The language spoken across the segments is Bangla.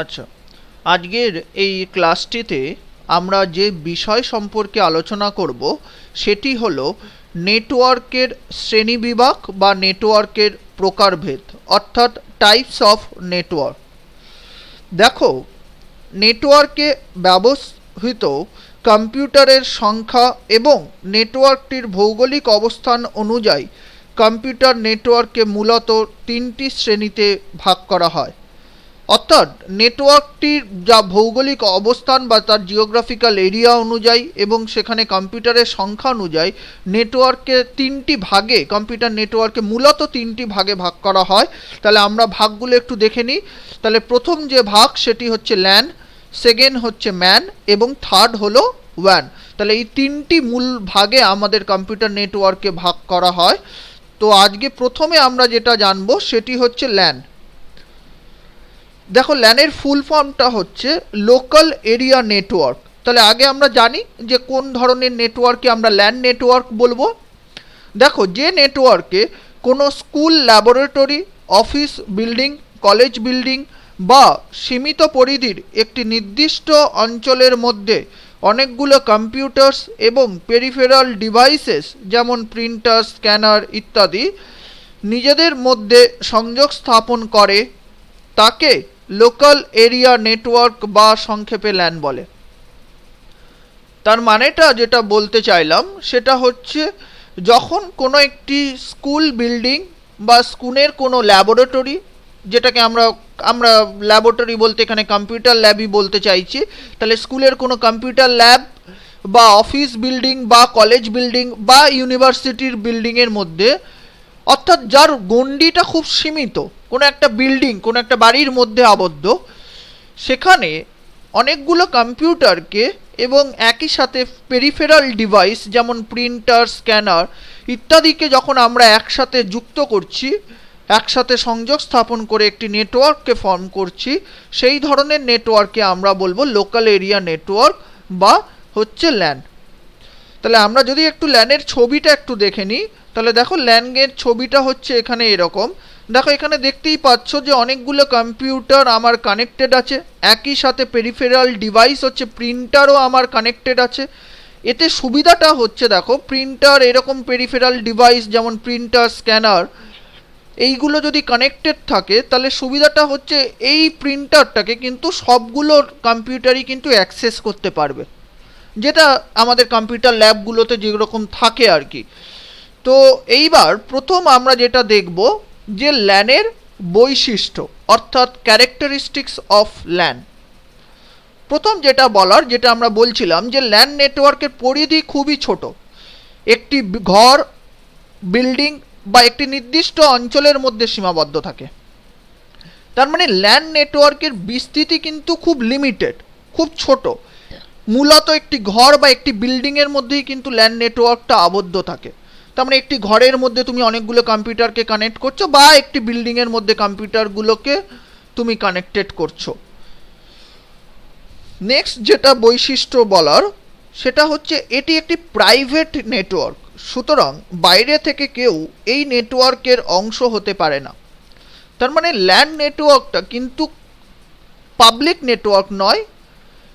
আচ্ছা, আজকের এই ক্লাসটিতে আমরা যে বিষয় সম্পর্কে আলোচনা করব সেটি হলো নেটওয়ার্কের শ্রেণীবিভাগ বা নেটওয়ার্কের প্রকারভেদ, অর্থাৎ টাইপস অফ নেটওয়ার্ক। দেখো, নেটওয়ার্কে ব্যবহৃত কম্পিউটারের সংখ্যা এবং নেটওয়ার্কটির ভৌগোলিক অবস্থান অনুযায়ী কম্পিউটার নেটওয়ার্ককে মূলত তিনটি শ্রেণীতে ভাগ করা হয়। অর্থাৎ নেটওয়ার্কটির যা ভৌগোলিক অবস্থান বা তার জিওগ্রাফিক্যাল এরিয়া অনুযায়ী এবং সেখানে কম্পিউটারের সংখ্যা অনুযায়ী নেটওয়ার্কে তিনটি ভাগে, কম্পিউটার নেটওয়ার্কে মূলত তিনটি ভাগে ভাগ করা হয়। তাহলে আমরা ভাগগুলো একটু দেখে নিই। তাহলে প্রথম যে ভাগ সেটি হচ্ছে ল্যান, সেকেন্ড হচ্ছে ম্যান এবং থার্ড হলো ওয়ান। তাহলে এই তিনটি মূল ভাগে আমাদের কম্পিউটার নেটওয়ার্কে ভাগ করা হয়। তো আজকে প্রথমে আমরা যেটা জানবো সেটি হচ্ছে ল্যান। দেখো, ল্যানের ফুল ফর্মটা হচ্ছে লোকাল এরিয়া নেটওয়ার্ক। তাহলে আগে আমরা জানি যে কোন ধরনের নেটওয়ার্কে আমরা ল্যান নেটওয়ার্ক বলবো। দেখো, যে নেটওয়ার্কে কোনো school, laboratory, office building, college building বা সীমিত পরিধির একটি নির্দিষ্ট অঞ্চলের মধ্যে অনেকগুলো কম্পিউটার্স এবং পেরিফেরাল ডিভাইসেস যেমন প্রিন্টার, স্ক্যানার ইত্যাদি নিজেদের মধ্যে সংযোগ স্থাপন করে তাকে লোকাল এরিয়া নেটওয়ার্ক বা সংক্ষেপে ল্যান বলে। তার মানেটা যেটা বলতে চাইলাম সেটা হচ্ছে, যখন কোনো একটি স্কুল বিল্ডিং বা স্কুলের কোনো ল্যাবরেটরি, যেটাকে আমরা আমরা ল্যাবরেটরি বলতে এখানে কম্পিউটার ল্যাবই বলতে চাইছি, তাহলে স্কুলের কোনো কম্পিউটার ল্যাব বা অফিস বিল্ডিং বা কলেজ বিল্ডিং বা ইউনিভার্সিটির বিল্ডিংয়ের মধ্যে, অর্থাৎ যার গণ্ডিটা খুব সীমিত, কোনো একটা বিল্ডিং, কোনো একটা বাড়ির মধ্যে আবদ্ধ, সেখানে অনেকগুলো কম্পিউটারকে এবং একই সাথে পেরিফেরাল ডিভাইস যেমন প্রিন্টার, স্ক্যানার ইত্যাদিকে যখন আমরা একসাথে যুক্ত করছি, একসাথে সংযোগ স্থাপন করে একটি নেটওয়ার্ককে ফর্ম করছি, সেই ধরনের নেটওয়ার্ককে আমরা বলবো লোকাল এরিয়া নেটওয়ার্ক বা হচ্ছে ল্যান। তাহলে আমরা যদি একটু ল্যানের ছবিটা একটু দেখে নিই, তাহলে দেখো ল্যানের ছবিটা হচ্ছে এখানে এরকম। দেখো, এখানে দেখতেই পাচ্ছ যে অনেকগুলো কম্পিউটার আমার কানেক্টেড আছে, একই সাথে পেরিফেরাল ডিভাইস হচ্ছে প্রিন্টারও আমার কানেক্টেড আছে। এতে সুবিধাটা হচ্ছে, দেখো, প্রিন্টার এরকম পেরিফেরাল ডিভাইস যেমন প্রিন্টার, স্ক্যানার এইগুলো যদি কানেক্টেড থাকে তাহলে সুবিধাটা হচ্ছে এই প্রিন্টারটাকে কিন্তু সবগুলো কম্পিউটারই কিন্তু অ্যাক্সেস করতে পারবে, যেটা আমাদের কম্পিউটার ল্যাবগুলোতে যেরকম থাকে আর কি। তো এইবার প্রথম আমরা যেটা দেখব যে ল্যানের বৈশিষ্ট্য, অর্থাৎ ক্যারেক্টারিস্টিক্স অফ ল্যান। প্রথম যেটা বলার, যেটা আমরা বলছিলাম যে ল্যান নেটওয়ার্কের পরিধি খুবই ছোট, একটি ঘর, বিল্ডিং বা একটি নির্দিষ্ট অঞ্চলের মধ্যে সীমাবদ্ধ থাকে। তার মানে ল্যান নেটওয়ার্কের বিস্তৃতি কিন্তু খুব লিমিটেড, খুব ছোট। মূলত একটি ঘর বা একটি বিল্ডিংয়ের মধ্যেই কিন্তু ল্যান নেটওয়ার্কটা আবদ্ধ থাকে। তার মানে একটি ঘরের মধ্যে তুমি অনেকগুলো কম্পিউটারকে কানেক্ট করছো বা একটি বিল্ডিংয়ের মধ্যে কম্পিউটারগুলোকে তুমি কানেক্টেড করছো। নেক্সট যেটা বৈশিষ্ট্য বলার সেটা হচ্ছে এটি একটি প্রাইভেট নেটওয়ার্ক, সুতরাং বাইরে থেকে কেউ এই নেটওয়ার্কের অংশ হতে পারে না। তার মানে ল্যান নেটওয়ার্কটা কিন্তু পাবলিক নেটওয়ার্ক নয়,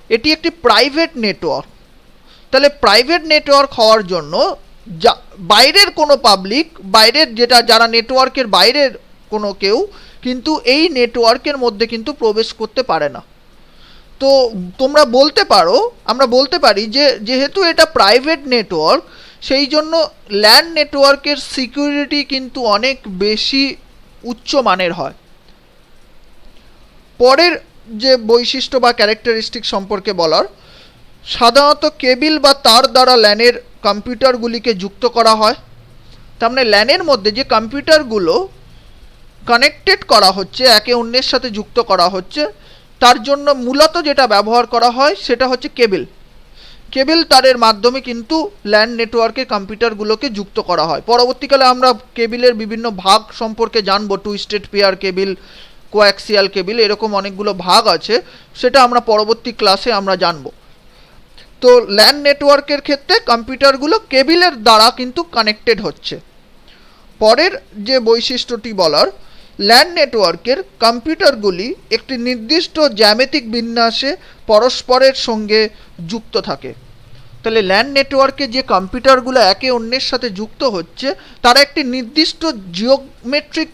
এটি একটি প্রাইভেট নেটওয়ার্ক। তাহলে প্রাইভেট নেটওয়ার্ক হওয়ার জন্য বাইরের কোনো পাবলিক, বাইরের যারা নেটওয়ার্কের বাইরের কোনো কেউ কিন্তু এই নেটওয়ার্কের মধ্যে কিন্তু প্রবেশ করতে পারে না। তো তোমরা বলতে পারো, আমরা বলতে পারি যে যেহেতু এটা প্রাইভেট নেটওয়ার্ক, সেই জন্য ল্যান নেটওয়ার্কের সিকিউরিটি কিন্তু অনেক বেশি উচ্চ মানের হয়। পরের যে বৈশিষ্ট্য বা ক্যারেক্টারিস্টিক সম্পর্কে বলার, সাধারণত কেবিল বা তার দ্বারা ল্যানের কম্পিউটারগুলিকে যুক্ত করা হয়। তার মানে ল্যানের মধ্যে যে কম্পিউটারগুলো কানেক্টেড করা হচ্ছে, একে অন্যের সাথে যুক্ত করা হচ্ছে, তার জন্য মূলত যেটা ব্যবহার করা হয় সেটা হচ্ছে কেবিল। কেবিল তারের মাধ্যমে কিন্তু ল্যান নেটওয়ার্কের কম্পিউটারগুলোকে যুক্ত করা হয়। পরবর্তীকালে আমরা কেবিলের বিভিন্ন ভাগ সম্পর্কে জানবো, twisted pair cable, coaxial cable, এরকম অনেকগুলো ভাগ আছে, সেটা আমরা পরবর্তী ক্লাসে আমরা জানবো। তো ল্যান নেটওয়ার্কের ক্ষেত্রে কম্পিউটারগুলো কেবিলের দ্বারা কিন্তু কানেক্টেড হচ্ছে। পরের যে বৈশিষ্ট্যটি বলার ল্যান নেটওয়ার্কের কম্পিউটারগুলি একটি নির্দিষ্ট জ্যামিতিক বিন্যাসে পরস্পরের সঙ্গে যুক্ত থাকে। তাহলে ল্যান নেটওয়ার্কে যে কম্পিউটারগুলো একে অন্যের সাথে যুক্ত হচ্ছে তারা একটি নির্দিষ্ট জিওমেট্রিক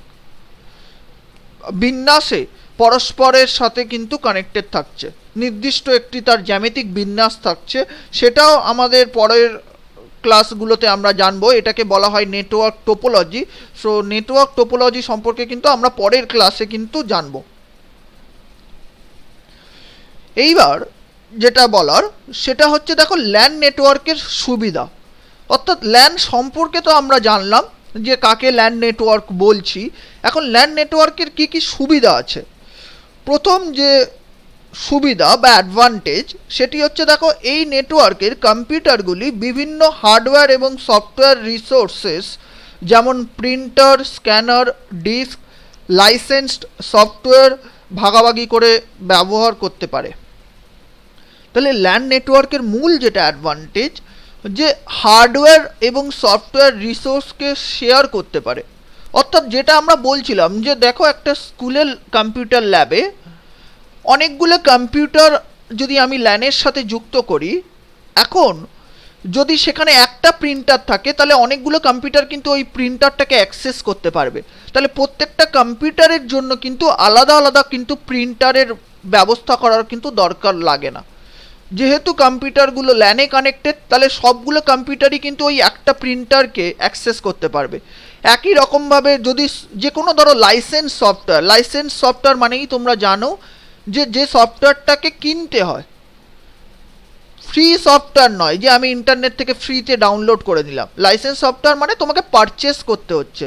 বিন্যাসে পরস্পরের সাথে কিন্তু কানেক্টেড থাকছে, নির্দিষ্ট একটি তার জ্যামিতিক বিন্যাস থাকছে। সেটাও আমাদের পরের ক্লাসগুলোতে আমরা জানবো, এটাকে বলা হয় network topology. So network topology সম্পর্কে কিন্তু আমরা পরের ক্লাসে কিন্তু জানবো। এইবার যেটা বলার সেটা হচ্ছে, দেখো ল্যান নেটওয়ার্কের সুবিধা, অর্থাৎ ল্যান সম্পর্কে তো আমরা জানলাম যে কাকে ল্যান নেটওয়ার্ক বলছি। এখন ল্যান নেটওয়ার্কের কি কি সুবিধা আছে। প্রথম যে সুবিধা বা অ্যাডভান্টেজ সেটি হচ্ছে, দেখো এই নেটওয়ার্কের কম্পিউটারগুলি বিভিন্ন হার্ডওয়্যার এবং সফটওয়্যার রিসোর্সেস যেমন printer, scanner, disk, licensed software ভাগাভাগি করে ব্যবহার করতে পারে। তাহলে ল্যান নেটওয়ার্কের মূল যেটা অ্যাডভান্টেজ, যে হার্ডওয়্যার এবং সফটওয়্যার রিসোর্সকে শেয়ার করতে পারে। অর্থাৎ যেটা আমরা বলছিলাম যে দেখো একটা স্কুলের কম্পিউটার ল্যাবে অনেকগুলো কম্পিউটার যদি আমি ল্যানের সাথে যুক্ত করি, এখন যদি সেখানে একটা প্রিন্টার থাকে তাহলে অনেকগুলো কম্পিউটার কিন্তু ওই প্রিন্টারটাকে অ্যাক্সেস করতে পারবে। তাহলে প্রত্যেকটা কম্পিউটারের জন্য কিন্তু আলাদা আলাদা কিন্তু প্রিন্টারের ব্যবস্থা করার কিন্তু দরকার লাগে না। যেহেতু কম্পিউটারগুলো ল্যানে কানেক্টেড, তাহলে সবগুলো কম্পিউটারই কিন্তু ওই একটা প্রিন্টারকে অ্যাক্সেস করতে পারবে। একই রকমভাবে যদি যে কোনো ধরো লাইসেন্স সফটওয়্যার মানেই তোমরা জানো যে সফটওয়্যারটাকে কিনতে হয়, ফ্রি সফটওয়্যার নয় যে আমি ইন্টারনেট থেকে ফ্রিতে ডাউনলোড করে নিলাম। লাইসেন্স সফটওয়্যার মানে তোমাকে পারচেস করতে হচ্ছে।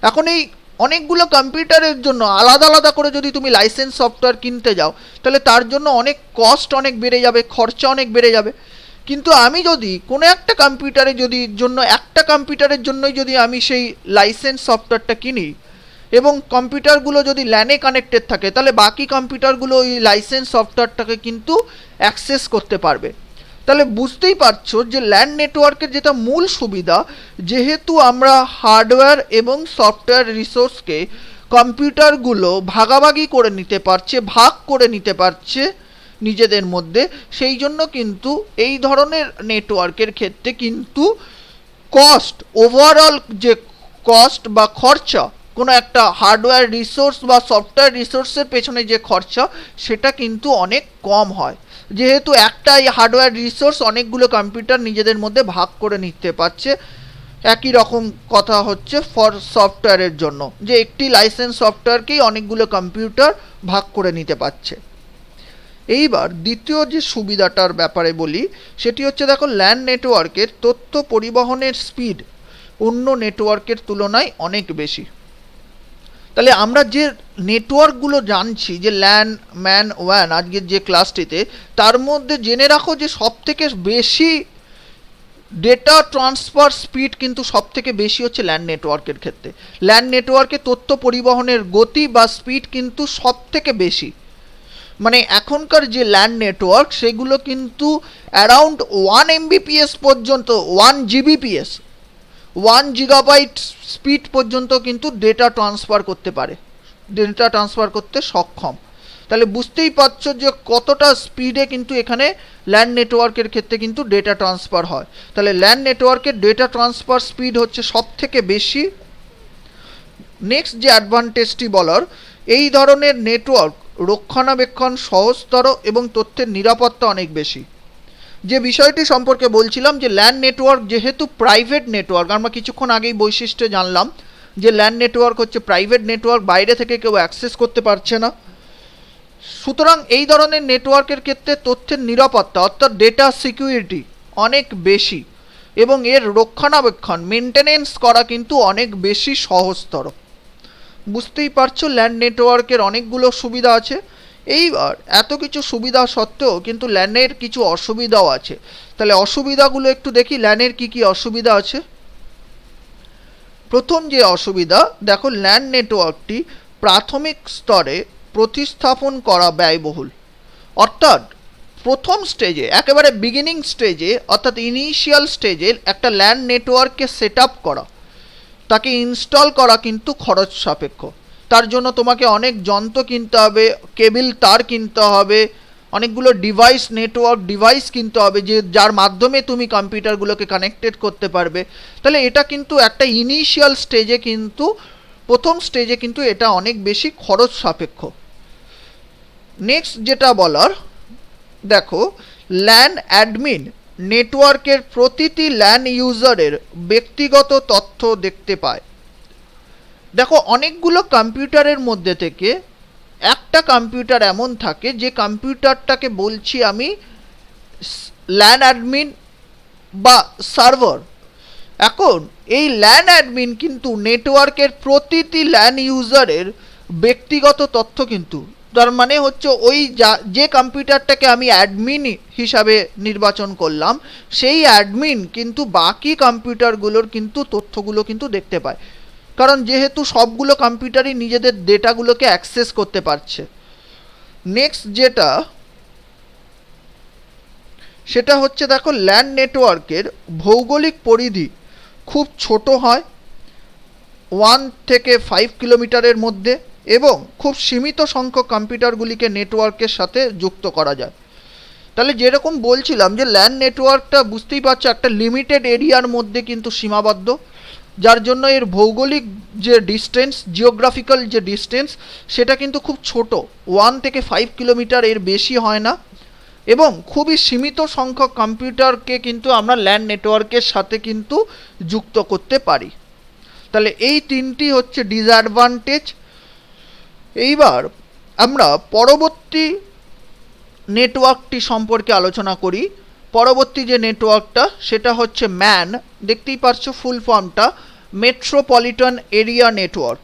এখন এই অনেকগুলো কম্পিউটারের জন্য আলাদা আলাদা করে যদি তুমি লাইসেন্স সফটওয়্যার কিনতে যাও তাহলে তার জন্য অনেক কস্ট অনেক বেড়ে যাবে, খরচা অনেক বেড়ে যাবে। কিন্তু আমি যদি কোনো একটা কম্পিউটারে একটা কম্পিউটারের জন্যই যদি আমি সেই লাইসেন্স সফটওয়্যারটা কিনি এবং কম্পিউটারগুলো যদি ল্যানে কানেক্টেড থাকে, তাহলে বাকি কম্পিউটারগুলো ওই লাইসেন্স সফটওয়্যারটাকে কিন্তু অ্যাক্সেস করতে পারবে। তাহলে বুঝতেই পারছো যে ল্যান নেটওয়ার্কের যেটা মূল সুবিধা, যেহেতু আমরা হার্ডওয়্যার এবং সফটওয়্যার রিসোর্সকে কম্পিউটারগুলো ভাগাভাগি করে নিতে পারছে, ভাগ করে নিতে পারছে নিজেদের মধ্যে, সেই জন্য কিন্তু এই ধরনের নেটওয়ার্কের ক্ষেত্রে কিন্তু ওভারঅল যে কস্ট বা খরচা, কোনো একটা হার্ডওয়্যার রিসোর্স বা সফটওয়্যার রিসোর্সের পেছনে যে খরচা সেটা কিন্তু অনেক কম হয়, যেহেতু একটা হার্ডওয়্যার রিসোর্স অনেকগুলো কম্পিউটার নিজেদের মধ্যে ভাগ করে নিতে পারছে। একই রকম কথা হচ্ছে ফর সফটওয়্যারের জন্য, যে একটি লাইসেন্স সফটওয়্যারকেই অনেকগুলো কম্পিউটার ভাগ করে নিতে পারছে। এইবার দ্বিতীয় যে সুবিধাটার ব্যাপারে বলি, সেটি হচ্ছে দেখো ল্যান নেটওয়ার্কের তথ্য পরিবহনের স্পিড অন্য নেটওয়ার্কের তুলনায় অনেক বেশি। তাহলে আমরা যে নেটওয়ার্কগুলো জানছি, যে ল্যান, ম্যান, ওয়ান, আজকের যে ক্লাসটিতে, তার মধ্যে জেনে রাখো যে সবথেকে বেশি ডেটা ট্রান্সফার স্পিড কিন্তু সবথেকে বেশি হচ্ছে ল্যান নেটওয়ার্কের ক্ষেত্রে। ল্যান নেটওয়ার্কে তথ্য পরিবহনের গতি বা স্পিড কিন্তু সবথেকে বেশি। মানে এখনকার যে ল্যান নেটওয়ার্ক সেগুলো কিন্তু অ্যারাউন্ড 1 MBPS পর্যন্ত, 1 GBPS, 1 গিগাবাইট স্পিড পর্যন্ত কিন্তু ডেটা ট্রান্সফার করতে পারে, ডেটা ট্রান্সফার করতে সক্ষম। তাহলে বুঝতেই পারছো যে কতটা স্পিডে কিন্তু এখানে ল্যান নেটওয়ার্কের ক্ষেত্রে কিন্তু ডেটা ট্রান্সফার হয়। তাহলে ল্যান নেটওয়ার্কের ডেটা ট্রান্সফার স্পিড হচ্ছে সব থেকে বেশি। নেক্সট যে অ্যাডভান্টেজটি বলার, এই ধরনের নেটওয়ার্ক রক্ষণাবেক্ষণ সহজতর এবং তথ্যের নিরাপত্তা অনেক বেশি। যে বিষয়টি সম্পর্কে বলছিলাম যে ল্যান নেটওয়ার্ক যেহেতু প্রাইভেট নেটওয়ার্ক, আমরা কিছুক্ষণ আগেই বৈশিষ্ট্য জানলাম যে ল্যান নেটওয়ার্ক হচ্ছে প্রাইভেট নেটওয়ার্ক, বাইরে থেকে কেউ অ্যাক্সেস করতে পারছে না। সুতরাং এই ধরনের নেটওয়ার্কের ক্ষেত্রে তথ্যের নিরাপত্তা অর্থাৎ ডেটা সিকিউরিটি অনেক বেশি এবং এর রক্ষণাবেক্ষণ মেনটেনেন্স করা কিন্তু অনেক বেশি সহজতর। বুঝতেই পারছো ল্যান নেটওয়ার্কের অনেকগুলো সুবিধা আছে। এইবার এত কিছু সুবিধা সত্ত্বেও কিন্তু ল্যানের কিছু অসুবিধাও আছে। তাহলে অসুবিধাগুলো একটু দেখি, ল্যানের কি কি অসুবিধা আছে। প্রথম যে অসুবিধা, দেখো ল্যান নেটওয়ার্কটি প্রাথমিক স্তরে প্রতিস্থাপন করা ব্যয়বহুল। অর্থাৎ প্রথম স্টেজে, একেবারে বিগিনিং স্টেজে অর্থাৎ ইনিশিয়াল স্টেজে একটা ল্যান নেটওয়ার্ককে সেট আপ করা, তাকে ইনস্টল করা কিন্তু খরচ সাপেক্ষ। তার জন্য তোমাকে অনেক যন্ত্র কিনতে হবে, কেবল তার কিনতে হবে, অনেকগুলো নেটওয়ার্ক ডিভাইস কিনতে হবে যে যার মাধ্যমে তুমি কম্পিউটারগুলোকে কানেক্টেড করতে পারবে। তাহলে এটা কিন্তু একটা ইনিশিয়াল স্টেজে কিন্তু, প্রথম স্টেজে কিন্তু এটা অনেক বেশি খরচ সাপেক্ষ। নেক্সট যেটা বলার, দেখো ল্যান অ্যাডমিন নেটওয়ার্কের প্রতিটি ল্যান ইউজারের ব্যক্তিগত তথ্য দেখতে পায়। দেখো অনেকগুলো কম্পিউটারের মধ্যে থেকে একটা কম্পিউটার এমন থাকে যে কম্পিউটারটাকে বলছি আমি ল্যান অ্যাডমিন বা সার্ভার। এখন এই ল্যান অ্যাডমিন কিন্তু নেটওয়ার্কের প্রতিটি ল্যান ইউজারের ব্যক্তিগত তথ্য কিন্তু, তার মানে হচ্ছে ওই যে কম্পিউটারটাকে আমি অ্যাডমিন হিসাবে নির্বাচন করলাম, সেই অ্যাডমিন কিন্তু বাকি কম্পিউটারগুলোর কিন্তু তথ্যগুলো কিন্তু দেখতে পায়, কারণ যেহেতু সবগুলো কম্পিউটারই নিজেদের ডেটাগুলোকে অ্যাক্সেস করতে পারছে। নেক্সট যেটা, সেটা হচ্ছে দেখো ল্যান নেটওয়ার্কের ভৌগোলিক পরিধি খুব ছোট হয়, 1 থেকে 5 কিলোমিটারের মধ্যে, এবং খুব সীমিত সংখ্যক কম্পিউটারগুলিকে নেটওয়ার্কের সাথে যুক্ত করা যায়। তাহলে যেরকম বলছিলাম যে ল্যান নেটওয়ার্কটা বুঝতেই পারছো একটা লিমিটেড এরিয়ার মধ্যে কিন্তু সীমাবদ্ধ, যার জন্য এর ভৌগোলিক যে ডিস্টেন্স, জিওগ্রাফিক্যাল যে ডিস্টেন্স, সেটা কিন্তু খুব ছোট, 1 থেকে 5 কিলোমিটার, এর বেশি হয় না, এবং খুবই সীমিত সংখ্যক কম্পিউটারকে কিন্তু আমরা ল্যান নেটওয়ার্কের সাথে কিন্তু যুক্ত করতে পারি। তাহলে এই তিনটি হচ্ছে ডিসঅ্যাডভান্টেজ। এইবার আমরা পরবর্তী নেটওয়ার্কটি সম্পর্কে আলোচনা করি। পরবর্তী যে নেটওয়ার্কটা সেটা হচ্ছে ম্যান, দেখতেই পারছো ফুল ফর্মটা, মেট্রোপলিটন এরিয়া নেটওয়ার্ক।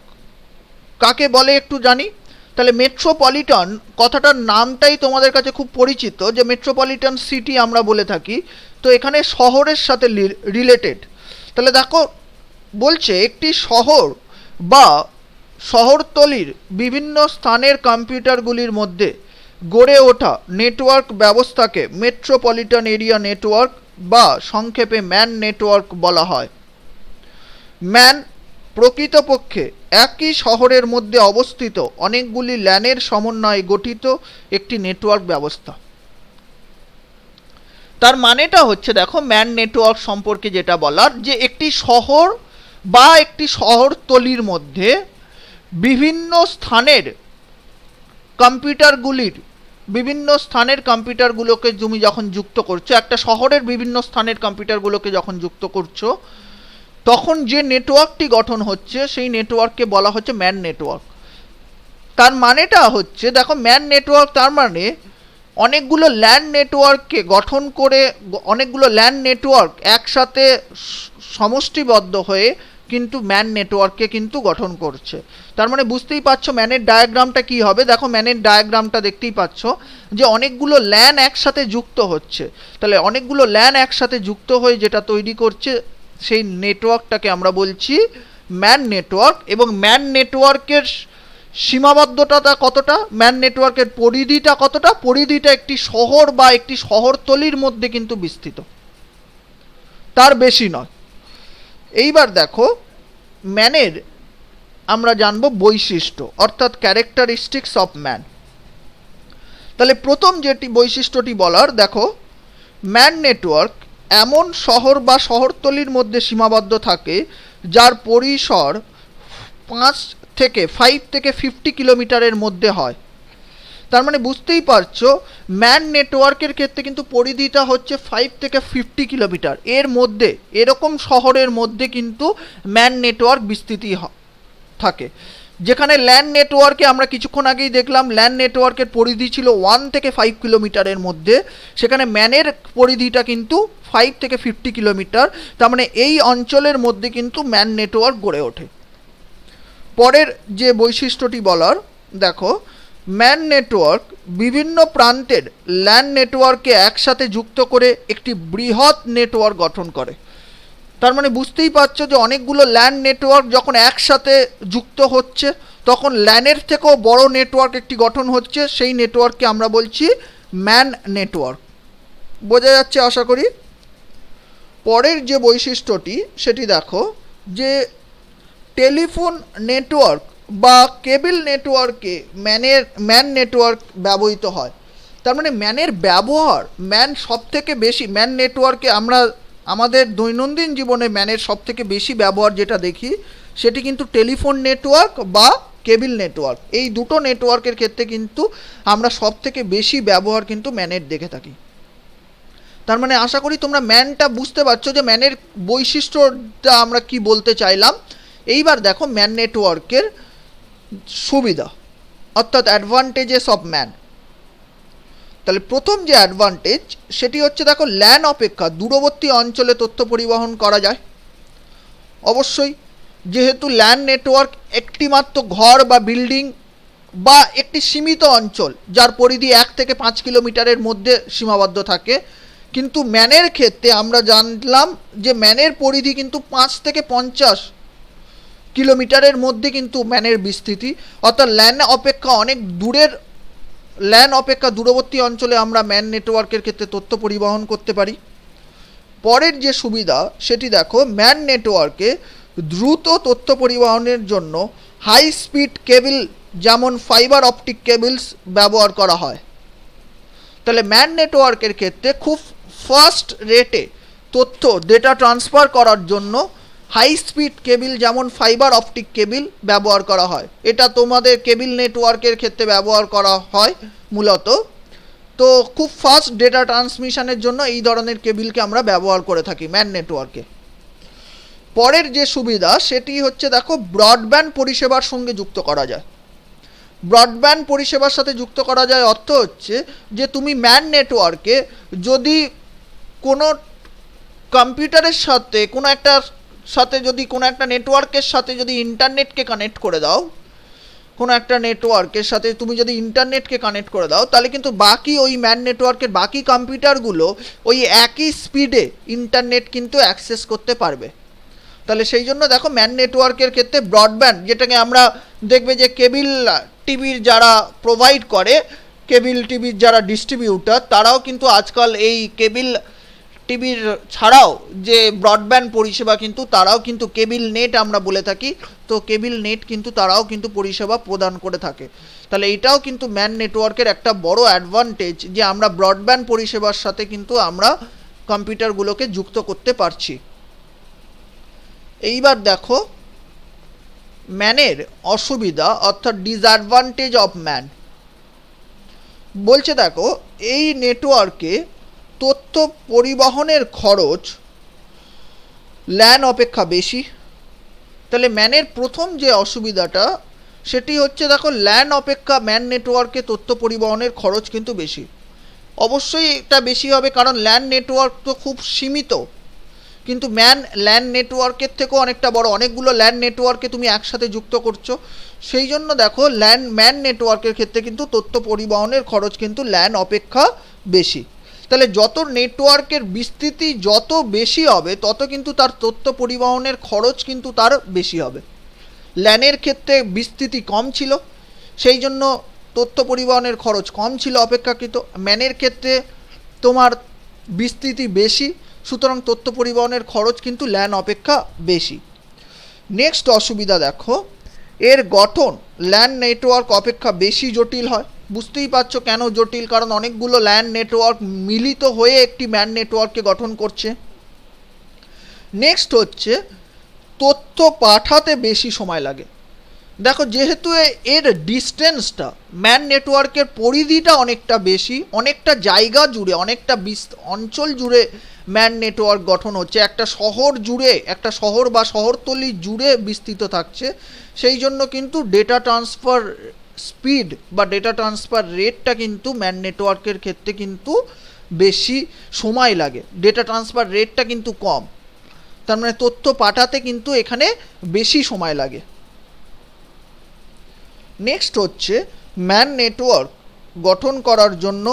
কাকে বলে একটু জানি। তাহলে মেট্রোপলিটন কথাটার নামটাই তোমাদের কাছে খুব পরিচিত, যে মেট্রোপলিটন সিটি আমরা বলে থাকি, তো এখানে শহরের সাথে রিলেটেড। তাহলে দেখো বলছে একটি শহর বা শহরতলির বিভিন্ন স্থানের কম্পিউটারগুলির মধ্যে গড়ে ওঠা নেটওয়ার্ক ব্যবস্থাকে মেট্রোপলিটন এরিয়া নেটওয়ার্ক বা সংক্ষেপে ম্যান নেটওয়ার্ক বলা হয়। ম্যান প্রকৃতপক্ষে একই শহরের মধ্যে অবস্থিত অনেকগুলি ল্যানের সমন্বয়ে গঠিত একটি নেটওয়ার্ক ব্যবস্থা। তার মানেটা হচ্ছে দেখো ম্যান নেটওয়ার্ক সম্পর্কে যেটা বলার, যে একটি শহর বা একটি শহরতলির মধ্যে বিভিন্ন স্থানের কম্পিউটারগুলোকে তুমি যখন যুক্ত করছো, একটা শহরের বিভিন্ন স্থানের কম্পিউটারগুলোকে যখন যুক্ত করছো, তখন যে নেটওয়ার্কটি গঠন হচ্ছে সেই নেটওয়ার্ককে বলা হচ্ছে ম্যান নেটওয়ার্ক। তার মানেটা হচ্ছে দেখো ম্যান নেটওয়ার্ক তার মানে অনেকগুলো ল্যান নেটওয়ার্ককে গঠন করে, অনেকগুলো ল্যান নেটওয়ার্ক একসাথে সমষ্টিবদ্ধ হয়ে কিন্তু ম্যান নেটওয়ার্ককে কিন্তু গঠন করছে। তার মানে বুঝতেই পারছো ম্যানের ডায়াগ্রামটা কি হবে। দেখো ম্যানের ডায়াগ্রামটা দেখতেই পাচ্ছ যে অনেকগুলো ল্যান একসাথে যুক্ত হচ্ছে। তাহলে অনেকগুলো ল্যান একসাথে যুক্ত হয়ে যেটা তৈরি করছে সেই নেটওয়ার্কটাকে আমরা বলছি ম্যান নেটওয়ার্ক। এবং ম্যান নেটওয়ার্কের সীমাবদ্ধতা কতটা, ম্যান নেটওয়ার্কের পরিধিটা কতটা, পরিধিটা একটি শহর বা একটি শহরতলির মধ্যে কিন্তু বিস্তৃত, তার বেশি নয়। এইবার দেখো ম্যানের আমরা জানবো বৈশিষ্ট্য, অর্থাৎ ক্যারেক্টারিস্টিক্স অফ ম্যান। তাহলে প্রথম যেটি বৈশিষ্ট্যটি বলার, দেখো ম্যান নেটওয়ার্ক এমন শহর বা শহরতলির মধ্যে সীমাবদ্ধ থাকে যার পরিসর 5 থেকে 50 কিলোমিটারের মধ্যে হয়। তার মানে বুঝতেই পারছো ম্যান নেটওয়ার্কের ক্ষেত্রে কিন্তু পরিধিটা হচ্ছে 5 থেকে 50 কিলোমিটার, এর মধ্যে এরকম শহরের মধ্যে কিন্তু ম্যান নেটওয়ার্ক বিস্তৃতি থাকে। যেখানে ল্যান নেটওয়ার্কে আমরা কিছুক্ষণ আগেই দেখলাম ল্যান নেটওয়ার্কের পরিধি ছিল 1 থেকে 5 কিলোমিটারের মধ্যে, সেখানে ম্যানের পরিধিটা কিন্তু 5 থেকে 50 কিলোমিটার। তার মানে এই অঞ্চলের মধ্যে কিন্তু ম্যান নেটওয়ার্ক গড়ে ওঠে। পরের যে বৈশিষ্ট্যটি বলার, দেখো ম্যান নেটওয়ার্ক বিভিন্ন প্রান্তের ল্যান নেটওয়ার্ককে একসাথে যুক্ত করে একটি বৃহৎ নেটওয়ার্ক গঠন করে। তার মানে বুঝতেই পারছো যে অনেকগুলো ল্যান নেটওয়ার্ক যখন একসাথে যুক্ত হচ্ছে তখন ল্যানের থেকেও বড় নেটওয়ার্ক একটি গঠন হচ্ছে, সেই নেটওয়ার্ককে আমরা বলছি ম্যান নেটওয়ার্ক। বোঝা যাচ্ছে আশা করি। পরের যে বৈশিষ্ট্যটি সেটি দেখো, যে টেলিফোন নেটওয়ার্ক বা কেবল নেটওয়ার্কে ম্যান নেটওয়ার্ক ব্যবহৃত হয়। তার মানে ম্যানের ব্যবহার, ম্যান সবথেকে বেশি, ম্যান নেটওয়ার্কে আমরা আমাদের দৈনন্দিন জীবনে ম্যানের সবথেকে বেশি ব্যবহার যেটা দেখি সেটি কিন্তু টেলিফোন নেটওয়ার্ক বা কেবল নেটওয়ার্ক। এই দুটো নেটওয়ার্কের ক্ষেত্রে কিন্তু আমরা সবথেকে বেশি ব্যবহার কিন্তু ম্যানের দেখে থাকি। তার মানে আশা করি তোমরা ম্যানটা বুঝতে পারছো যে ম্যানের বৈশিষ্ট্যটা আমরা কি বলতে চাইলাম। এইবার দেখো ম্যান নেটওয়ার্কের সুবিধা অর্থাৎ অ্যাডভান্টেজেস অফ ম্যান। তাহলে প্রথম যে অ্যাডভান্টেজ সেটি হচ্ছে দেখো ল্যান অপেক্ষা দূরবর্তী অঞ্চলে তথ্য পরিবহন করা যায়। অবশ্যই যেহেতু ল্যান নেটওয়ার্ক একটি মাত্র ঘর বা বিল্ডিং বা একটি সীমিত অঞ্চল যার পরিধি 1 থেকে 5 কিলোমিটারের মধ্যে সীমাবদ্ধ থাকে, কিন্তু ম্যানের ক্ষেত্রে আমরা জানলাম যে ম্যানের পরিধি কিন্তু 5 থেকে 50 কিলোমিটারের মধ্যে কিন্তু ম্যানের বিস্তৃতি, অর্থাৎ ল্যান অপেক্ষা অনেক দূরের, ল্যান অপেক্ষা দূরবর্তী অঞ্চলে আমরা ম্যান নেটওয়ার্কের ক্ষেত্রে তথ্য পরিবহন করতে পারি। পরের যে সুবিধা সেটি দেখো ম্যান নেটওয়ার্কে দ্রুত তথ্য পরিবহনের জন্য হাই স্পিড কেবল যেমন ফাইবার অপটিক কেবলস ব্যবহার করা হয়। তাহলে ম্যান নেটওয়ার্কের ক্ষেত্রে খুব ফাস্ট রেটে তথ্য ডেটা ট্রান্সফার করার জন্য হাই স্পিড কেবল যেমন ফাইবার অপটিক কেবল ব্যবহার করা হয়। এটা তোমাদের কেবল নেটওয়ার্কের ক্ষেত্রে ব্যবহার করা হয় মূলত। তো খুব ফাস্ট ডেটা ট্রান্সমিশনের জন্য এই ধরনের কেবলকে আমরা ব্যবহার করে থাকি ম্যান নেটওয়ার্কে। পরের যে সুবিধা সেটি হচ্ছে দেখো ব্রডব্যান্ড পরিষেবার সঙ্গে যুক্ত করা যায়। ব্রডব্যান্ড পরিষেবার সাথে যুক্ত করা যায় অর্থ হচ্ছে যে তুমি ম্যান নেটওয়ার্কে যদি কোনো কম্পিউটারের সাথে কোনো একটা নেটওয়ার্কের সাথে যদি ইন্টারনেটকে কানেক্ট করে দাও, কোনো একটা নেটওয়ার্কের সাথে তুমি যদি ইন্টারনেটকে কানেক্ট করে দাও, তাহলে কিন্তু বাকি ওই ম্যান নেটওয়ার্কের বাকি কম্পিউটারগুলো ওই একই স্পিডে ইন্টারনেট কিন্তু অ্যাক্সেস করতে পারবে। তাহলে সেই জন্য দেখো ম্যান নেটওয়ার্কের ক্ষেত্রে ব্রডব্যান্ড, যেটাকে আমরা দেখবে যে কেবল টিভির যারা প্রোভাইড করে, কেবল টিভির যারা ডিস্ট্রিবিউটার, তারাও কিন্তু আজকাল এই কেবল টিভির ছাড়াও যে ব্রডব্যান্ড পরিষেবা কিন্তু তারাও কিন্তু কেবল নেট আমরা বলে থাকি, তো কেবল নেট কিন্তু তারাও কিন্তু পরিষেবা প্রদান করে থাকে। তাহলে এইটাও কিন্তু ম্যান নেটওয়ার্কের একটা বড় অ্যাডভান্টেজ যে আমরা ব্রডব্যান্ড পরিষেবার সাথে কিন্তু আমরা কম্পিউটারগুলোকে যুক্ত করতে পারছি। এইবার দেখো ম্যানের অসুবিধা অর্থাৎ ডিসঅ্যাডভান্টেজ অফ ম্যান। বলছে দেখো এই নেটওয়ার্কে তথ্য পরিবহনের খরচ ল্যান অপেক্ষা বেশি। তাহলে ম্যানের প্রথম যে অসুবিধাটা সেটি হচ্ছে দেখো ল্যান অপেক্ষা ম্যান নেটওয়ার্কে তথ্য পরিবহনের খরচ কিন্তু বেশি। অবশ্যই এটা বেশি হবে কারণ ল্যান নেটওয়ার্ক তো খুব সীমিত, কিন্তু ল্যান নেটওয়ার্কের থেকেও অনেকটা বড়, অনেকগুলো ল্যান নেটওয়ার্কে তুমি একসাথে যুক্ত করছো। সেই জন্য দেখো ম্যান নেটওয়ার্কের ক্ষেত্রে কিন্তু তথ্য পরিবহনের খরচ কিন্তু ল্যান অপেক্ষা বেশি। তাহলে যত নেটওয়ার্কের বিস্তৃতি যত বেশি হবে তত কিন্তু তার তথ্য পরিবহনের খরচ কিন্তু তার বেশি হবে। ল্যানের ক্ষেত্রে বিস্তৃতি কম ছিল, সেই জন্য তথ্য পরিবহনের খরচ কম ছিল অপেক্ষাকৃত। ম্যানের ক্ষেত্রে তোমার বিস্তৃতি বেশি, সুতরাং তথ্য পরিবহনের খরচ কিন্তু ল্যান অপেক্ষা বেশি। নেক্সট অসুবিধা দেখো এর গঠন ল্যান নেটওয়ার্ক অপেক্ষা বেশি জটিল হয়। বুঝতেই পারছো কেন জটিল, কারণ অনেকগুলো ল্যান নেটওয়ার্ক মিলিত হয়ে একটি ম্যান নেটওয়ার্ককে গঠন করছে। নেক্সট হচ্ছে তথ্য পাঠাতে বেশি সময় লাগে। দেখো যেহেতু এর ডিস্টেন্সটা, ম্যান নেটওয়ার্কের পরিধিটা অনেকটা বেশি, অনেকটা জায়গা জুড়ে, অনেকটা অঞ্চল জুড়ে ম্যান নেটওয়ার্ক গঠন হচ্ছে, একটা শহর জুড়ে, একটা শহর বা শহরতলি জুড়ে বিস্তৃত থাকছে, সেই জন্য কিন্তু ডেটা ট্রান্সফার স্পিড বা ডেটা ট্রান্সফার রেটটা কিন্তু ম্যান নেটওয়ার্কের ক্ষেত্রে কিন্তু বেশি সময় লাগে, ডেটা ট্রান্সফার রেটটা কিন্তু কম। তার মানে তথ্য পাঠাতে কিন্তু এখানে বেশি সময় লাগে। নেক্সট হচ্ছে ম্যান নেটওয়ার্ক গঠন করার জন্য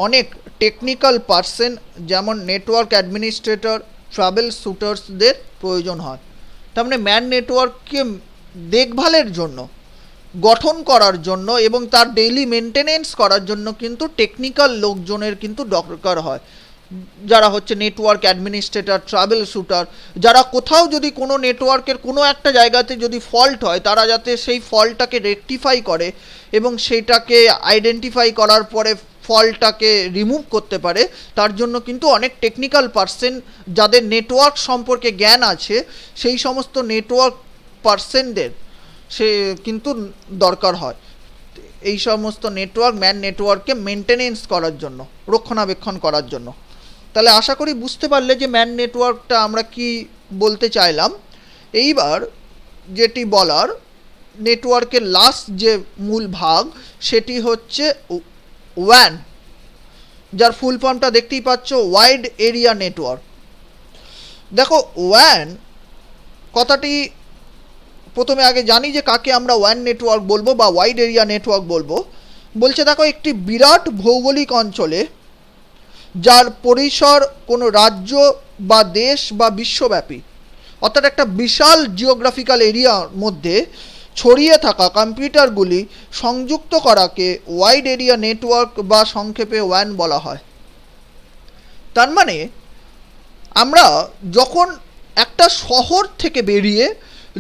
অনেক টেকনিক্যাল পার্সন যেমন নেটওয়ার্ক অ্যাডমিনিস্ট্রেটর, ট্রাবেল শুটার্সদের প্রয়োজন হয়। তার মানে ম্যান নেটওয়ার্ককে দেখভালের জন্য, গঠন করার জন্য এবং তার ডেইলি মেনটেনেন্স করার জন্য কিন্তু টেকনিক্যাল লোকজনের কিন্তু দরকার হয়। যারা হচ্ছে নেটওয়ার্ক অ্যাডমিনিস্ট্রেটর, ট্রাভেল শুটার, যারা কোথাও যদি কোনো নেটওয়ার্কের কোনো একটা জায়গাতে যদি ফল্ট হয়, তারা যাতে সেই ফল্টটাকে রেকটিফাই করে এবং সেইটাকে আইডেন্টিফাই করার পরে ফল্টটাকে রিমুভ করতে পারে, তার জন্য কিন্তু অনেক টেকনিক্যাল পার্সন যাদের নেটওয়ার্ক সম্পর্কে জ্ঞান আছে, সেই সমস্ত নেটওয়ার্ক পার্সনদের সে কিন্তু দরকার হয় এই সমস্ত নেটওয়ার্ককে মেনটেনেন্স করার জন্য, রক্ষণাবেক্ষণ করার জন্য। তাহলে আশা করি বুঝতে পারলে যে ম্যান নেটওয়ার্কটা আমরা কি বলতে চাইলাম। এইবার যেটি বলার, নেটওয়ার্কের লাস্ট যে মূল ভাগ সেটি হচ্ছে ওয়ান, যার ফুল ফর্মটা দেখতেই পাচ্ছ, ওয়াইড এরিয়া নেটওয়ার্ক। দেখো ওয়ান কথাটি প্রথমে আগে জানি যে কাকে আমরা ওয়ান নেটওয়ার্ক বলবো বা ওয়াইড এরিয়া নেটওয়ার্ক বলবো। বলছে দেখো একটি বিরাট ভৌগোলিক অঞ্চলে যার পরিসর কোনো রাজ্য বা দেশ বা বিশ্বব্যাপী, অর্থাৎ একটা বিশাল জিওগ্রাফিক্যাল এরিয়ার মধ্যে ছড়িয়ে থাকা কম্পিউটারগুলি সংযুক্ত করাকে ওয়াইড এরিয়া নেটওয়ার্ক বা সংক্ষেপে ওয়ান বলা হয়। তার মানে আমরা যখন একটা শহর থেকে বেরিয়ে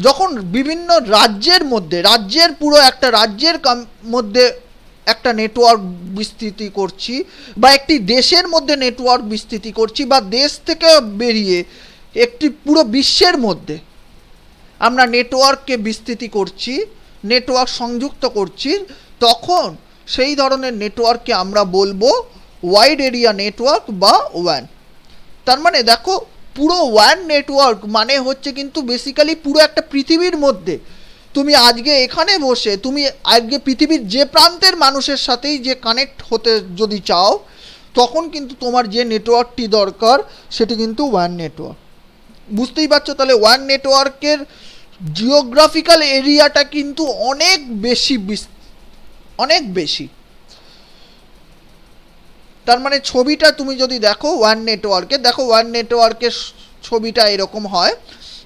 যখন বিভিন্ন রাজ্যের মধ্যে, রাজ্যের পুরো একটা রাজ্যের মধ্যে একটা নেটওয়ার্ক বিস্তৃতি করছি, বা একটি দেশের মধ্যে নেটওয়ার্ক বিস্তৃতি করছি, বা দেশ থেকে বেরিয়ে একটি পুরো বিশ্বের মধ্যে আমরা নেটওয়ার্ককে বিস্তৃতি করছি, নেটওয়ার্ক সংযুক্ত করছি, তখন সেই ধরনের নেটওয়ার্ককে আমরা বলবো ওয়াইড এরিয়া নেটওয়ার্ক বা ওয়ান। তার মানে দেখো পুরো ওয়ান নেটওয়ার্ক মানে হচ্ছে কিন্তু বেসিক্যালি পুরো একটা পৃথিবীর মধ্যে তুমি আজকে এখানে বসে তুমি আজকে পৃথিবীর যে প্রান্তের মানুষের সাথেই যে কানেক্ট হতে যদি চাও, তখন কিন্তু তোমার যে নেটওয়ার্কটি দরকার সেটি কিন্তু ওয়ান নেটওয়ার্ক। বুঝতেই পারছো তাহলে ওয়ান নেটওয়ার্কের জিওগ্রাফিক্যাল এরিয়াটা কিন্তু অনেক বেশি। তার মানে ছবিটা তুমি যদি দেখো ওয়ান নেটওয়ার্কের, দেখো ওয়ান নেটওয়ার্কের ছবিটা এরকম হয়,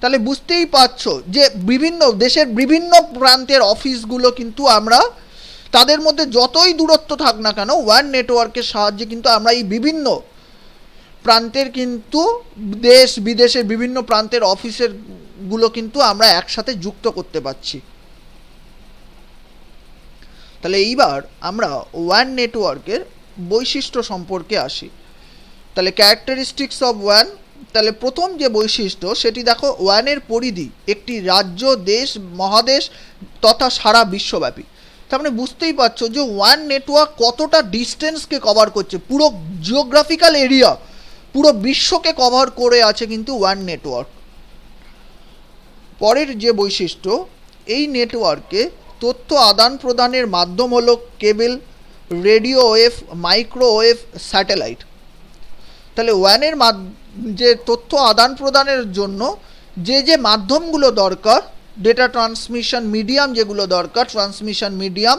তাহলে বুঝতেই পারছো যে বিভিন্ন দেশের বিভিন্ন প্রান্তের অফিসগুলো কিন্তু আমরা তাদের মধ্যে যতই দূরত্ব থাক না কেন, ওয়ান নেটওয়ার্কের সাহায্যে কিন্তু আমরা এই বিভিন্ন প্রান্তের কিন্তু দেশ বিদেশের বিভিন্ন প্রান্তের অফিসের গুলো কিন্তু আমরা একসাথে যুক্ত করতে পারছি। তাহলে এইবার আমরা ওয়ান নেটওয়ার্কের বৈশিষ্ট্য সম্পর্কে আসি। তাহলে ক্যারেক্টারিস্টিক্স অফ ওয়ান, তাহলে প্রথম যে বৈশিষ্ট্য সেটি দেখো, ওয়ানের পরিধি একটি রাজ্য, দেশ, মহাদেশ তথা সারা বিশ্বব্যাপী। তার মানে বুঝতেই পারছো যে ওয়ান নেটওয়ার্ক কতটা ডিস্টেন্সকে কভার করছে, পুরো জিওগ্রাফিক্যাল এরিয়া, পুরো বিশ্বকে কভার করে আছে কিন্তু ওয়ান নেটওয়ার্ক। পরের যে বৈশিষ্ট্য, এই নেটওয়ার্কে তথ্য আদান প্রদানের মাধ্যম হলো কেবল, রেডিও ওয়েভ, মাইক্রোওয়েভ, স্যাটেলাইট। তাহলে ওয়ানের যে তথ্য আদান প্রদানের জন্য যে মাধ্যমগুলো দরকার, ডেটা ট্রান্সমিশন মিডিয়াম যেগুলো দরকার, ট্রান্সমিশন মিডিয়াম,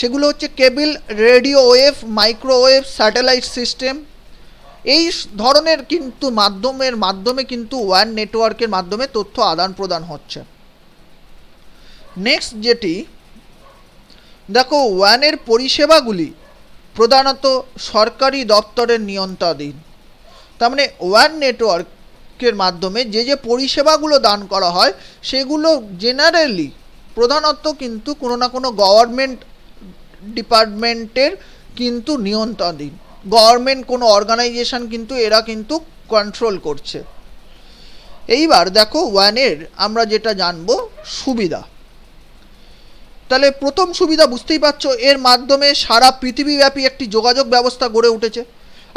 সেগুলো হচ্ছে cable, radio wave, microwave, satellite system. এই ধরনের কিন্তু মাধ্যমে কিন্তু ওয়ান নেটওয়ার্কের মাধ্যমে তথ্য আদান প্রদান হচ্ছে। নেক্সট যেটি দেখো, ওয়ানের পরিষেবাগুলি প্রধানত সরকারি দপ্তরের নিয়ন্ত্রণাধীন। তার মানে ওয়ান নেটওয়ার্কের মাধ্যমে যে পরিষেবাগুলো দান করা হয় সেগুলো জেনারেলি প্রধানত কিন্তু কোনো না কোনো গভর্নমেন্ট ডিপার্টমেন্টের কিন্তু নিয়ন্ত্রণাধীন, গভর্নমেন্ট কোনো অর্গানাইজেশন কিন্তু এরা কিন্তু কন্ট্রোল করছে। এইবার দেখো ওয়ানের আমরা যেটা জানবো সুবিধা। তাহলে প্রথম সুবিধা বুঝতেই পারছো, এর মাধ্যমে সারা পৃথিবীব্যাপী একটি যোগাযোগ ব্যবস্থা গড়ে উঠেছে।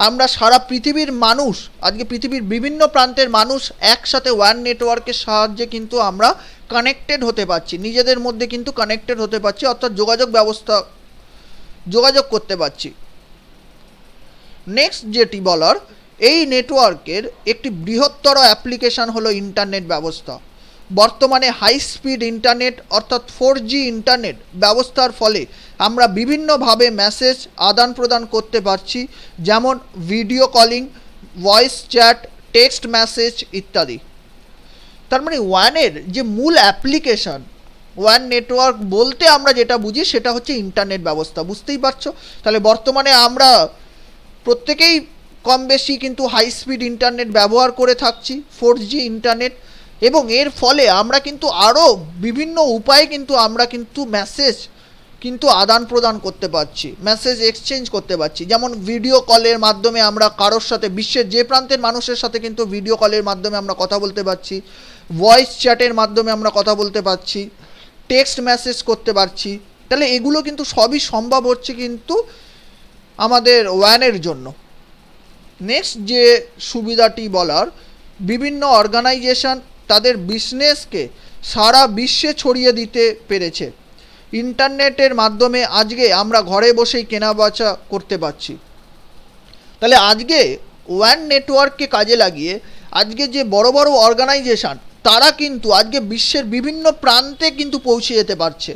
আমরা সারা পৃথিবীর মানুষ, আজকে পৃথিবীর বিভিন্ন প্রান্তের মানুষ একসাথে ওয়ান নেটওয়ার্কের সাহায্যে কিন্তু আমরা কানেক্টেড হতে পারছি, নিজেদের মধ্যে কিন্তু কানেক্টেড হতে পারছি, অর্থাৎ যোগাযোগ করতে পারছি। নেক্সট যেটি বলার, এই নেটওয়ার্কের একটি বৃহত্তর অ্যাপ্লিকেশন হলো ইন্টারনেট ব্যবস্থা। বর্তমানে হাই স্পিড ইন্টারনেট অর্থাৎ 4G ইন্টারনেট ব্যবস্থার ফলে আমরা বিভিন্নভাবে মেসেজ আদান প্রদান করতে পারছি, যেমন video calling, voice chat, text message ইত্যাদি। তার মানে ওয়ানের যে মূল অ্যাপ্লিকেশন, ওয়ান নেটওয়ার্ক বলতে আমরা যেটা বুঝি সেটা হচ্ছে ইন্টারনেট ব্যবস্থা। বুঝতেই পারছো তাহলে বর্তমানে আমরা প্রত্যেকেই কম বেশি কিন্তু হাই স্পিড ইন্টারনেট ব্যবহার করে থাকছি, 4G ইন্টারনেট, এবং এর ফলে আমরা কিন্তু আরও বিভিন্ন উপায়ে কিন্তু আমরা কিন্তু মেসেজ কিন্তু আদান প্রদান করতে পারছি, মেসেজ এক্সচেঞ্জ করতে পারছি। যেমন ভিডিও কলের মাধ্যমে আমরা কারোর সাথে, বিশ্বের যে প্রান্তের মানুষের সাথে কিন্তু ভিডিও কলের মাধ্যমে আমরা কথা বলতে পারছি, ভয়েস চ্যাটের মাধ্যমে আমরা কথা বলতে পারছি, টেক্সট মেসেজ করতে পারছি। তাহলে এগুলো কিন্তু সবই সম্ভব হচ্ছে কিন্তু আমাদের ওয়ানের জন্য। নেক্সট যে সুবিধাটি বলার, বিভিন্ন অর্গানাইজেশন তাদের বিজনেসকে সারা বিশ্বে ছড়িয়ে দিতে পেরেছে। ইন্টারনেটের মাধ্যমে আজকে আমরা ঘরে বসেই কেনাবেচা করতে পারছি। তাহলে আজকে ওয়ান নেটওয়ার্ককে কাজে লাগিয়ে আজকে যে বড় বড় অর্গানাইজেশন তারা কিন্তু আজকে বিশ্বের বিভিন্ন প্রান্তে কিন্তু পৌঁছে যেতে পারছে।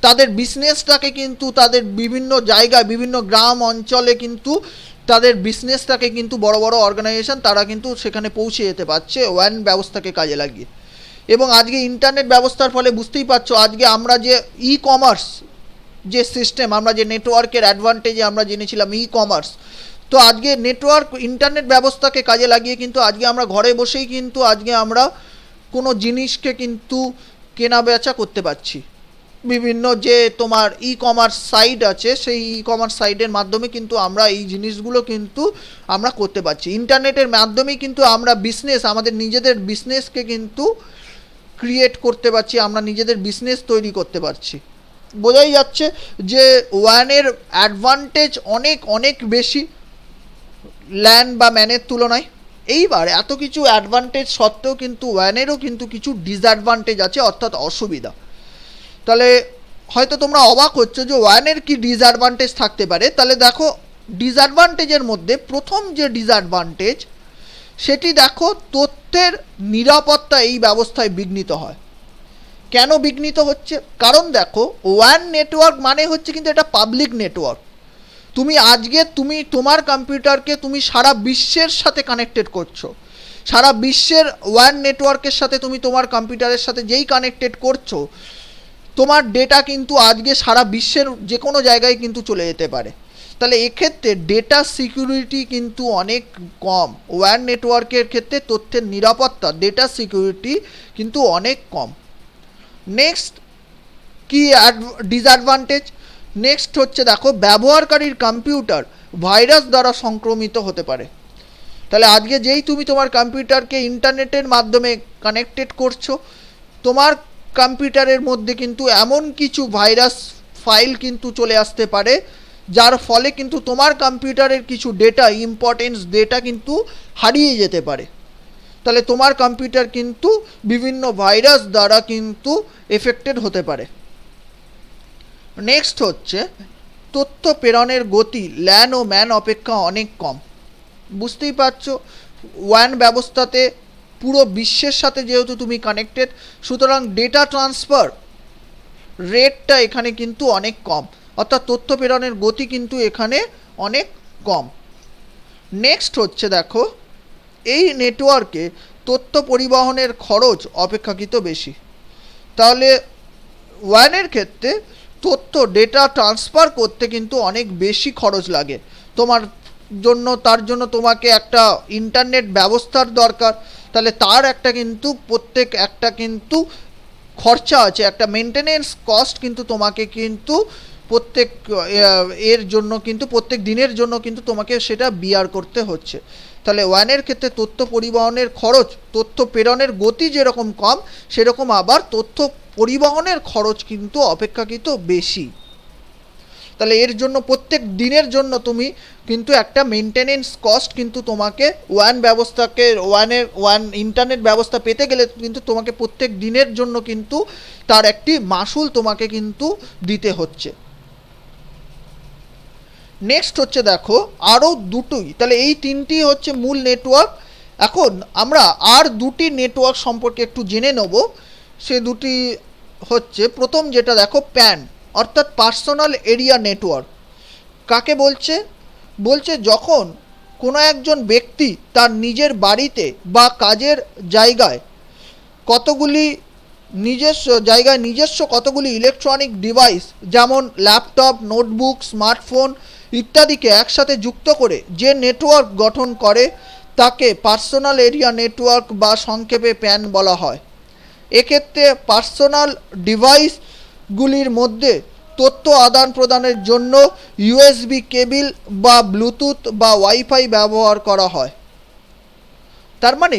তাদের বিজনেসটাকে কিন্তু তাদের বিভিন্ন জায়গায়, বিভিন্ন গ্রাম অঞ্চলে কিন্তু তাদের বিজনেসটাকে কিন্তু বড় বড় অর্গানাইজেশন তারা কিন্তু সেখানে পৌঁছে যেতে পারছে ওয়ান ব্যবস্থাকে কাজে লাগিয়ে। এবং আজকে ইন্টারনেট ব্যবস্থার ফলে বুঝতেই পারছো আজকে আমরা যে ই কমার্স যে সিস্টেম, আমরা যে নেটওয়ার্কের অ্যাডভান্টেজে আমরা জেনেছিলাম ই কমার্স, তো আজকে নেটওয়ার্ক ইন্টারনেট ব্যবস্থাকে কাজে লাগিয়ে কিন্তু আজকে আমরা ঘরে বসেই কিন্তু আজকে আমরা কোনো জিনিসকে কিন্তু কেনা বেচা করতে পারছি। বিভিন্ন যে তোমার ই কমার্স সাইট আছে সেই ই কমার্স সাইটের মাধ্যমে কিন্তু আমরা এই জিনিসগুলো কিন্তু আমরা করতে পারছি। ইন্টারনেটের মাধ্যমেই কিন্তু আমরা বিজনেস, আমাদের নিজেদের বিজনেসকে কিন্তু ক্রিয়েট করতে পারছি, আমরা নিজেদের বিজনেস তৈরি করতে পারছি। বোঝাই যাচ্ছে যে ওয়ানের অ্যাডভান্টেজ অনেক অনেক বেশি ল্যান বা ম্যানের তুলনায়। এইবার এত কিছু অ্যাডভান্টেজ সত্ত্বেও কিন্তু ওয়ানেরও কিন্তু কিছু ডিসঅ্যাডভান্টেজ আছে, অর্থাৎ অসুবিধা। তাহলে হয়তো তোমরা অবাক হচ্ছ যে ওয়ানের কি ডিসঅ্যাডভান্টেজ থাকতে পারে। তাহলে দেখো, ডিসঅ্যাডভান্টেজের মধ্যে প্রথম যে ডিসঅ্যাডভান্টেজ সেটি দেখো, তথ্যের নিরাপত্তা এই ব্যবস্থায় বিঘ্নিত হয়। কেন বিঘ্নিত হচ্ছে? কারণ দেখো, ওয়ান নেটওয়ার্ক মানে হচ্ছে কিন্তু এটা পাবলিক নেটওয়ার্ক। তুমি আজকে তোমার কম্পিউটারকে তুমি সারা বিশ্বের সাথে কানেক্টেড করছো, সারা বিশ্বের ওয়ান নেটওয়ার্কের সাথে তুমি তোমার কম্পিউটারের সাথে যেই কানেক্টেড করছো, তোমার ডেটা কিন্তু আজকে সারা বিশ্বের যে কোনো জায়গায় কিন্তু চলে যেতে পারে। তাহলে এক্ষেত্রে ডেটা সিকিউরিটি কিন্তু অনেক কম। ওয়্যান নেটওয়ার্কের ক্ষেত্রে তথ্যের নিরাপত্তা, ডেটা সিকিউরিটি কিন্তু অনেক কম। নেক্সট কি ডিসঅ্যাডভান্টেজ? নেক্সট হচ্ছে দেখো, ব্যবহারকারীর কম্পিউটার ভাইরাস দ্বারা সংক্রমিত হতে পারে। তাহলে আজকে যেই তুমি তোমার কম্পিউটারকে ইন্টারনেটের মাধ্যমে কানেক্টেড করছো, তোমার কম্পিউটারের মধ্যে কিন্তু এমন কিছু ভাইরাস ফাইল কিন্তু চলে আসতে পারে, যার ফলে কিন্তু তোমার কম্পিউটারের কিছু ডেটা, ইম্পর্টেন্স ডেটা কিন্তু হারিয়ে যেতে পারে। তাহলে তোমার কম্পিউটার কিন্তু বিভিন্ন ভাইরাস দ্বারা কিন্তু এফেক্টেড হতে পারে। নেক্সট হচ্ছে, তথ্য প্রেরণের গতি ল্যান ও ম্যান অপেক্ষা অনেক কম। বুঝতেই পারছো, ওয়ান ব্যবস্থাতে পুরো বিশ্বের সাথে যেহেতু তুমি কানেক্টেড, সুতরাং ডেটা ট্রান্সফার রেটটা এখানে কিন্তু অনেক কম, অর্থাৎ তথ্য প্রেরণের গতি কিন্তু এখানে অনেক কম। নেক্সট হচ্ছে দেখো, এই নেটওয়ার্কে তথ্য পরিবহনের খরচ অপেক্ষাকৃত বেশি। তাহলে ওয়ানের ক্ষেত্রে তথ্য ডেটা ট্রান্সফার করতে কিন্তু অনেক বেশি খরচ লাগে তোমার জন্য। তার জন্য তোমাকে একটা ইন্টারনেট ব্যবস্থার দরকার। তাহলে তার একটা কিন্তু একটা কিন্তু খরচা আছে, একটা মেনটেনেন্স কস্ট কিন্তু তোমাকে কিন্তু এর জন্য কিন্তু প্রত্যেক দিনের জন্য কিন্তু তোমাকে সেটা বিয়ার করতে হচ্ছে। তাহলে ওয়ানের ক্ষেত্রে তথ্য পরিবহনের খরচ, তথ্য প্রেরণের গতি যেরকম কম, সেরকম আবার তথ্য পরিবহনের খরচ কিন্তু অপেক্ষাকৃত বেশি। তাহলে এর জন্য প্রত্যেক দিনের জন্য তুমি কিন্তু একটা মেনটেনেন্স কস্ট কিন্তু তোমাকে ওয়ান ইন্টারনেট ব্যবস্থা পেতে গেলে কিন্তু তোমাকে প্রত্যেক দিনের জন্য কিন্তু তার একটি মাসুল তোমাকে কিন্তু দিতে হচ্ছে। নেক্সট হচ্ছে দেখো, আরও দুটোই, তাহলে এই তিনটি হচ্ছে মূল নেটওয়ার্ক। এখন আমরা আর দুটি নেটওয়ার্ক সম্পর্কে একটু জেনে নেব। সে দুটি হচ্ছে, প্রথম যেটা দেখো, প্যান অর্থাৎ পার্সোনাল এরিয়া নেটওয়ার্ক। কাকে বলছে? বলছে যখন কোনো একজন ব্যক্তি তার নিজের বাড়িতে বা কাজের জায়গায় কতগুলি নিজস্ব জায়গায় নিজস্ব কতগুলি ইলেকট্রনিক ডিভাইস যেমন ল্যাপটপ, নোটবুক, স্মার্টফোন ইত্যাদিকে একসাথে যুক্ত করে যে নেটওয়ার্ক গঠন করে তাকে পার্সোনাল এরিয়া নেটওয়ার্ক বা সংক্ষেপে প্যান বলা হয়। এক্ষেত্রে পার্সোনাল ডিভাইসগুলির মধ্যে তথ্য আদান প্রদানের জন্য ইউএসবি কেবল বা ব্লুটুথ বা ওয়াইফাই ব্যবহার করা হয়। তার মানে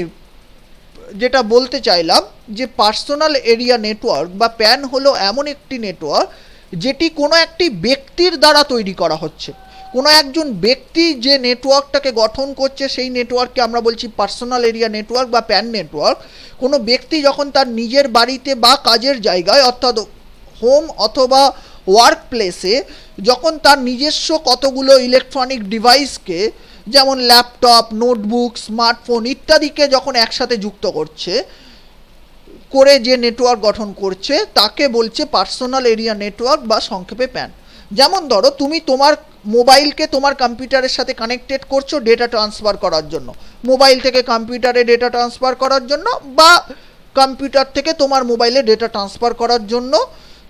যেটা বলতে চাইলাম যে পার্সোনাল এরিয়া নেটওয়ার্ক বা প্যান হলো এমন একটি নেটওয়ার্ক যেটি কোনো একটি ব্যক্তির দ্বারা তৈরি করা হচ্ছে। কোনো একজন ব্যক্তি যে নেটওয়ার্কটাকে গঠন করছে সেই নেটওয়ার্ককে আমরা বলছি পার্সোনাল এরিয়া নেটওয়ার্ক বা প্যান নেটওয়ার্ক। কোনো ব্যক্তি যখন তার নিজের বাড়িতে বা কাজের জায়গায় অর্থাৎ হোম অথবা ওয়ার্ক প্লেসে যখন তার নিজস্ব কতগুলো ইলেকট্রনিক ডিভাইসকে যেমন ল্যাপটপ, নোটবুক, স্মার্টফোন ইত্যাদিকে যখন একসাথে যুক্ত করে যে নেটওয়ার্ক গঠন করছে তাকে বলছে পার্সোনাল এরিয়া নেটওয়ার্ক বা সংক্ষেপে প্যান। যেমন ধরো তুমি তোমার মোবাইলকে তোমার কম্পিউটারের সাথে কানেক্টেড করছো ডেটা ট্রান্সফার করার জন্য, মোবাইল থেকে কম্পিউটারে ডেটা ট্রান্সফার করার জন্য বা কম্পিউটার থেকে তোমার মোবাইলে ডেটা ট্রান্সফার করার জন্য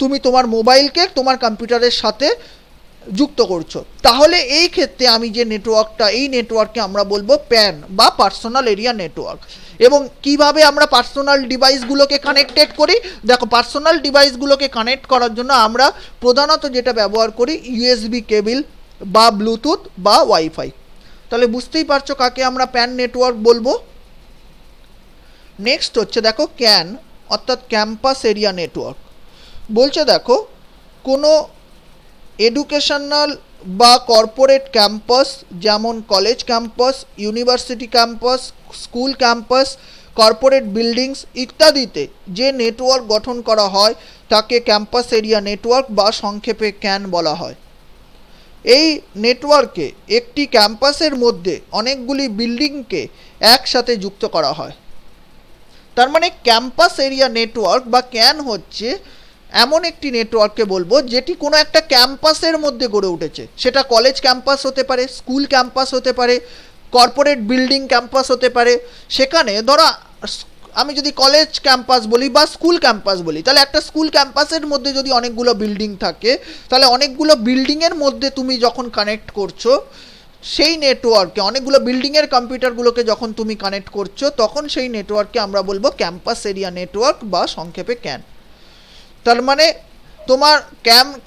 তুমি তোমার মোবাইলকে তোমার কম্পিউটারের সাথে যুক্ত করছো। তাহলে এই ক্ষেত্রে আমি যে নেটওয়ার্কটা, এই নেটওয়ার্ককে আমরা বলবো প্যান বা পার্সোনাল এরিয়া নেটওয়ার্ক। এবং কিভাবে আমরা পার্সোনাল ডিভাইসগুলোকে কানেক্টেড করি, দেখো পার্সোনাল ডিভাইসগুলোকে কানেক্ট করার জন্য আমরা প্রধানত যেটা ব্যবহার করি ইউএসবি কেবল বা ব্লুটুথ বা ওয়াইফাই। তাহলে বুঝতেই পারছো কাকে আমরা প্যান নেটওয়ার্ক বলবো। নেক্সট হচ্ছে দেখো ক্যান অর্থাৎ ক্যাম্পাস এরিয়া নেটওয়ার্ক। বলছে দেখো কোনো এডুকেশনাল বা কর্পোরেট ক্যাম্পাস যেমন college campus, university campus, school campus, corporate buildings ইত্যাদিতে যে নেটওয়ার্ক গঠন করা হয় তাকে ক্যাম্পাস এরিয়া নেটওয়ার্ক বা সংক্ষেপে ক্যান বলা হয়। এই নেটওয়ার্কে একটি ক্যাম্পাসের মধ্যে অনেকগুলি বিল্ডিংকে একসাথে যুক্ত করা হয়। তার মানে ক্যাম্পাস এরিয়া নেটওয়ার্ক বা ক্যান হচ্ছে এমন একটি নেটওয়ার্ককে বলবো যেটি কোনো একটা ক্যাম্পাসের মধ্যে গড়ে উঠেছে। সেটা কলেজ ক্যাম্পাস হতে পারে, স্কুল ক্যাম্পাস হতে পারে, কর্পোরেট বিল্ডিং ক্যাম্পাস হতে পারে। সেখানে ধরো আমি যদি কলেজ ক্যাম্পাস বলি বা স্কুল ক্যাম্পাস বলি, তাহলে একটা স্কুল ক্যাম্পাসের মধ্যে যদি অনেকগুলো বিল্ডিং থাকে তাহলে অনেকগুলো বিল্ডিংয়ের মধ্যে তুমি যখন কানেক্ট করছো সেই নেটওয়ার্কে, অনেকগুলো বিল্ডিংয়ের কম্পিউটারগুলোকে যখন তুমি কানেক্ট করছো তখন সেই নেটওয়ার্ককে আমরা বলবো ক্যাম্পাস এরিয়া নেটওয়ার্ক বা সংক্ষেপে ক্যান। তার মানে তোমার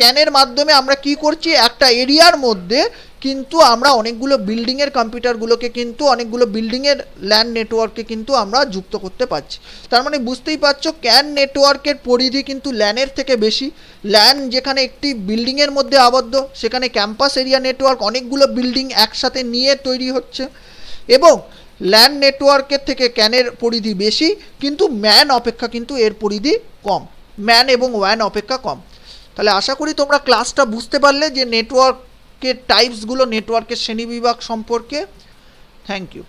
ক্যানের মাধ্যমে আমরা কি করছি, একটা এরিয়ার মধ্যে কিন্তু আমরা অনেকগুলো বিল্ডিংয়ের কম্পিউটারগুলোকে কিন্তু অনেকগুলো বিল্ডিংয়ের ল্যান নেটওয়ার্কে কিন্তু আমরা যুক্ত করতে পারছি। তার মানে বুঝতেই পারছো ক্যান নেটওয়ার্কের পরিধি কিন্তু ল্যানের থেকে বেশি। ল্যান যেখানে একটি বিল্ডিংয়ের মধ্যে আবদ্ধ, সেখানে ক্যাম্পাস এরিয়া নেটওয়ার্ক অনেকগুলো বিল্ডিং একসাথে নিয়ে তৈরি হচ্ছে। এবং ল্যান নেটওয়ার্কের থেকে ক্যানের পরিধি বেশি, কিন্তু ম্যান অপেক্ষা কিন্তু এর পরিধি কম, ম্যান এবং ওয়ান অপেক্ষা কম। তাহলে আশা করি তোমরা ক্লাসটা বুঝতে পারলে যে নেটওয়ার্কের টাইপসগুলো, নেটওয়ার্কের শ্রেণীবিভাগ সম্পর্কে। Thank you.